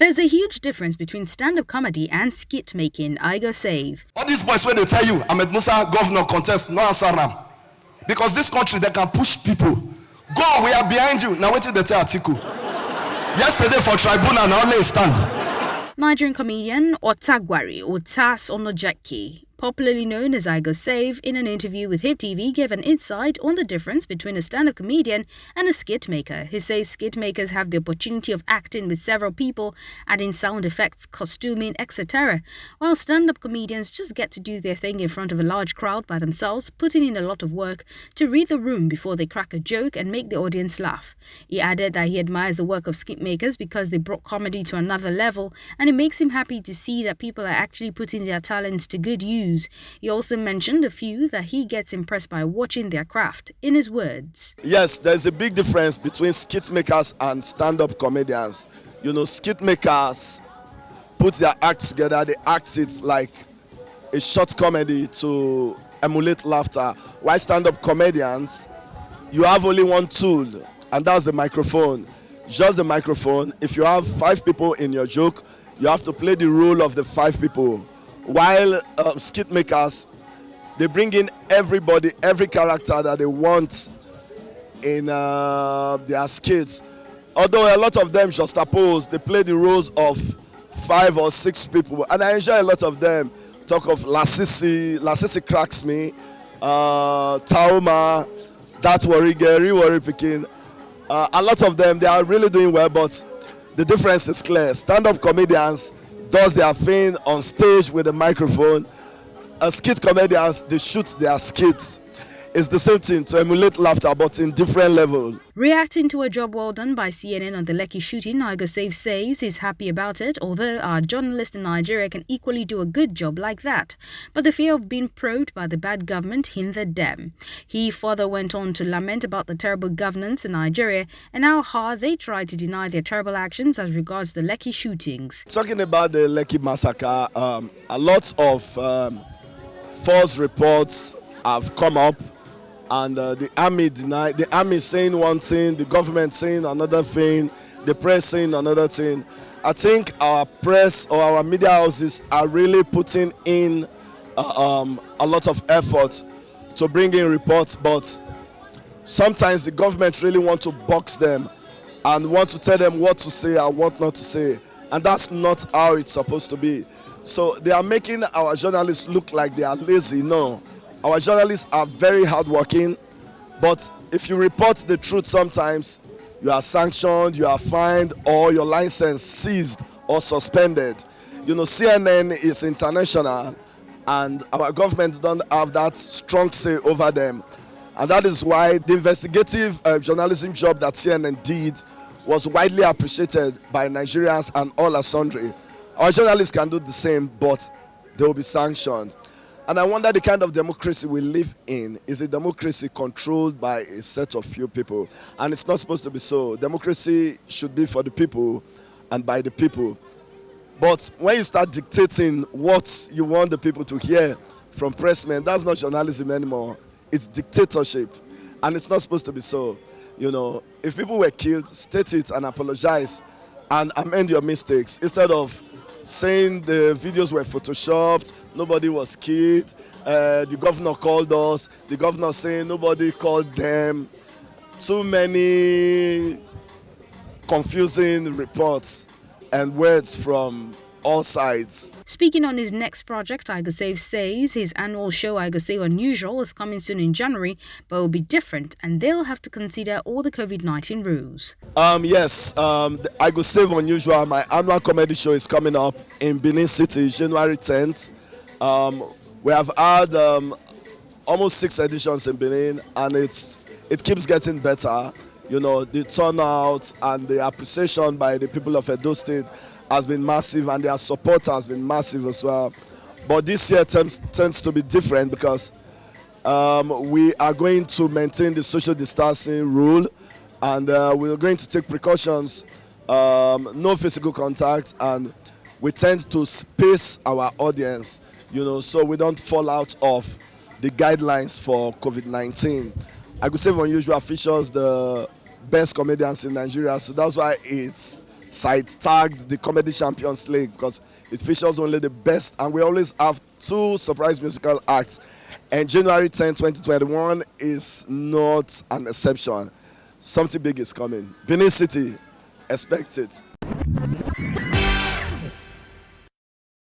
There's a huge difference between stand-up comedy and skit making, Ayo Save. All these boys, when they tell you, Ahmed Musa, governor contest, no answer them. Because this country, they can push people. Go, we are behind you. Now wait till they tell Atiku. Yesterday for tribunal, now only stand. Nigerian comedian Otagwari Otas Onojeki, popularly known as Ayo Save, in an interview with HipTv, gave an insight on the difference between a stand-up comedian and a skit maker. He says skit makers have the opportunity of acting with several people, adding sound effects, costuming, etc., while stand-up comedians just get to do their thing in front of a large crowd by themselves, putting in a lot of work to read the room before they crack a joke and make the audience laugh. He added that he admires the work of skit makers because they brought comedy to another level, and it makes him happy to see that people are actually putting their talents to good use. He also mentioned a few that he gets impressed by watching their craft. In his words, yes, there's a big difference between skit makers and stand-up comedians. You know, skit makers put their act together, they act it like a short comedy to emulate laughter. While stand-up comedians, you have only one tool, and that's the microphone. Just the microphone. If you have 5 people in your joke, you have to play the role of the 5 people. While skit makers, they bring in everybody, every character that they want in their skits. Although a lot of them juxtapose, they play the roles of 5 or 6 people, and I enjoy a lot of them. Talk of Lasisi cracks me, Tauma, That Worry Gary, Worry Picking. A lot of them, they are really doing well, but the difference is clear. Stand-up comedians does their thing on stage with a microphone. Skit comedians, they shoot their skits. It's the same thing, to emulate laughter, but in different levels. Reacting to a job well done by CNN on the Lekki shooting, Ayo Save says he's happy about it, although our journalists in Nigeria can equally do a good job like that. But the fear of being probed by the bad government hindered them. He further went on to lament about the terrible governance in Nigeria and how hard they try to deny their terrible actions as regards the Lekki shootings. Talking about the Lekki massacre, a lot of false reports have come up. And the army saying one thing, the government saying another thing, the press saying another thing. I think our press or our media houses are really putting in a lot of effort to bring in reports, but sometimes the government really want to box them and want to tell them what to say and what not to say. And that's not how it's supposed to be. So they are making our journalists look like they are lazy. No. Our journalists are very hardworking, but if you report the truth sometimes, you are sanctioned, you are fined, or your license seized or suspended. You know, CNN is international, and our government don't have that strong say over them. And that is why the investigative journalism job that CNN did was widely appreciated by Nigerians and all are sundry. Our journalists can do the same, but they will be sanctioned. And I wonder the kind of democracy we live in is a democracy controlled by a set of few people. And it's not supposed to be so. Democracy should be for the people and by the people. But when you start dictating what you want the people to hear from pressmen, that's not journalism anymore. It's dictatorship. And it's not supposed to be so. You know, if people were killed, state it and apologize and amend your mistakes instead of saying the videos were photoshopped, nobody was killed, the governor called us, the governor saying nobody called them. Too many confusing reports and words from all sides. Speaking on his next project, Ayo Save says his annual show Ayo Save Unusual is coming soon in January, but will be different and they'll have to consider all the COVID-19 rules. Yes, Ayo Save Unusual, my annual comedy show, is coming up in Benin City, January 10th. We have had almost 6 editions in Benin, and it keeps getting better. You know, the turnout and the appreciation by the people of Edo State has been massive, and their support has been massive as well. But this year tends to be different because we are going to maintain the social distancing rule, and we're going to take precautions, no physical contact, and we tend to space our audience, you know, so we don't fall out of the guidelines for COVID-19. Ayo Save Unusual features the best comedians in Nigeria, so that's why it's site tagged the Comedy Champions League because it features only the best, and we always have 2 surprise musical acts. And January 10, 2021 is not an exception. Something big is coming. Benin City, expect it.